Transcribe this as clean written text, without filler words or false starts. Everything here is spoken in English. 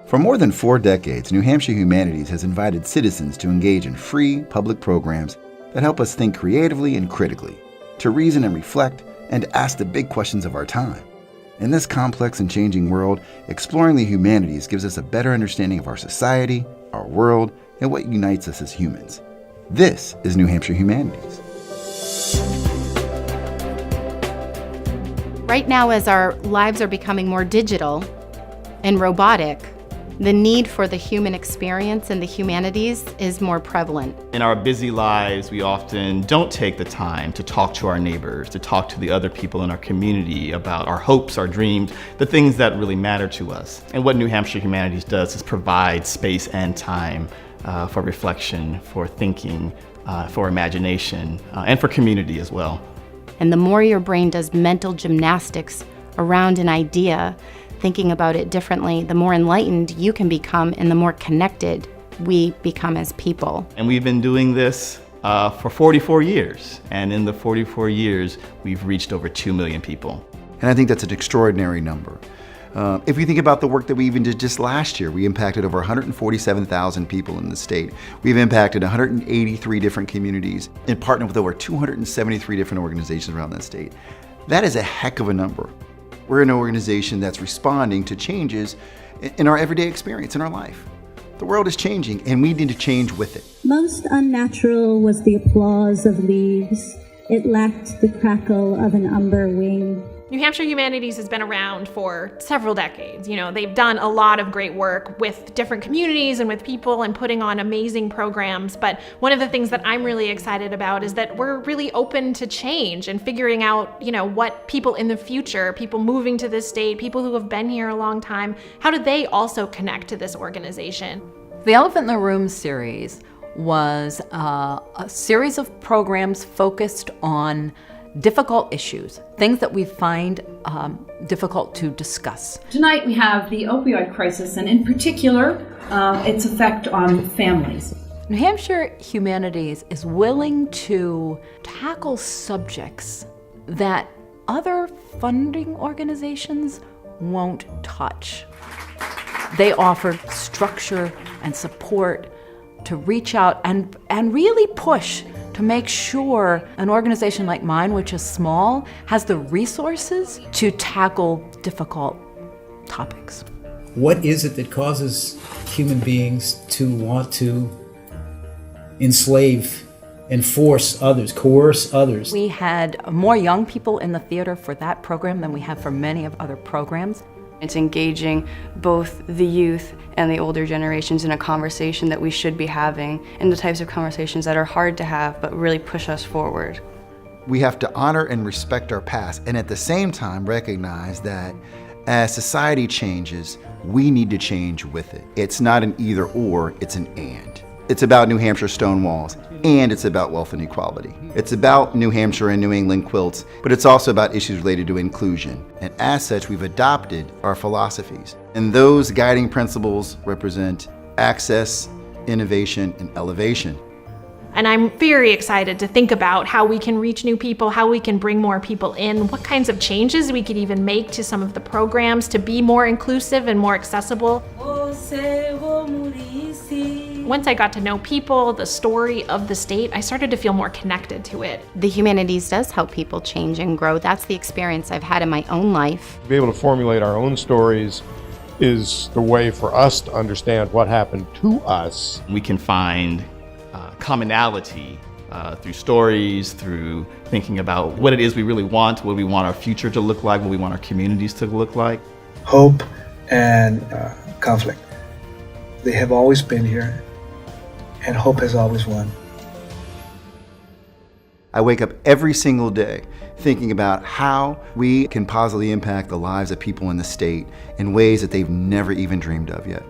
For more than 4 decades, New Hampshire Humanities has invited citizens to engage in free public programs that help us think creatively and critically, to reason and reflect, and to ask the big questions of our time. In this complex and changing world, exploring the humanities gives us a better understanding of our society, our world, and what unites us as humans. This is New Hampshire Humanities. Right now, as our lives are becoming more digital and robotic, the need for the human experience and the humanities is more prevalent. In our busy lives, we often don't take the time to talk to our neighbors, to talk to the other people in our community about our hopes, our dreams, the things that really matter to us. And what New Hampshire Humanities does is provide space and time for reflection, for thinking, for imagination, and for community as well. And the more your brain does mental gymnastics around an idea, thinking about it differently, the more enlightened you can become and the more connected we become as people. And we've been doing this for 44 years. And in the 44 years, we've reached over 2 million people. And I think that's an extraordinary number. If we think about the work that we even did just last year, we impacted over 147,000 people in the state. We've impacted 183 different communities and partnered with over 273 different organizations around the state. That is a heck of a number. We're an organization that's responding to changes in our everyday experience in our life. The world is changing and we need to change with it. Most unnatural was the applause of leaves. It lacked the crackle of an umber wing. New Hampshire Humanities has been around for several decades. They've done a lot of great work with different communities and with people and putting on amazing programs. But one of the things that I'm really excited about is that we're really open to change and figuring out, what people in the future, people moving to this state, people who have been here a long time, how do they also connect to this organization? The Elephant in the Room series was a series of programs focused on difficult issues, things that we find difficult to discuss. Tonight we have the opioid crisis, and in particular, its effect on families. New Hampshire Humanities is willing to tackle subjects that other funding organizations won't touch. They offer structure and support to reach out and really push to make sure an organization like mine, which is small, has the resources to tackle difficult topics. What is it that causes human beings to want to enslave and force others, coerce others? We had more young people in the theater for that program than we have for many of other programs. It's engaging both the youth and the older generations in a conversation that we should be having, and the types of conversations that are hard to have but really push us forward. We have to honor and respect our past and at the same time recognize that as society changes, we need to change with it. It's not an either or, it's an and. It's about New Hampshire stone walls, and it's about wealth inequality. It's about New Hampshire and New England quilts, but it's also about issues related to inclusion. And as such, we've adopted our philosophies. And those guiding principles represent access, innovation, and elevation. And I'm very excited to think about how we can reach new people, how we can bring more people in, what kinds of changes we could even make to some of the programs to be more inclusive and more accessible. Once I got to know people, the story of the state, I started to feel more connected to it. The humanities does help people change and grow. That's the experience I've had in my own life. To be able to formulate our own stories is the way for us to understand what happened to us. We can find commonality through stories, through thinking about what it is we really want, what we want our future to look like, what we want our communities to look like. Hope and conflict. They have always been here, and hope has always won. I wake up every single day thinking about how we can positively impact the lives of people in the state in ways that they've never even dreamed of yet.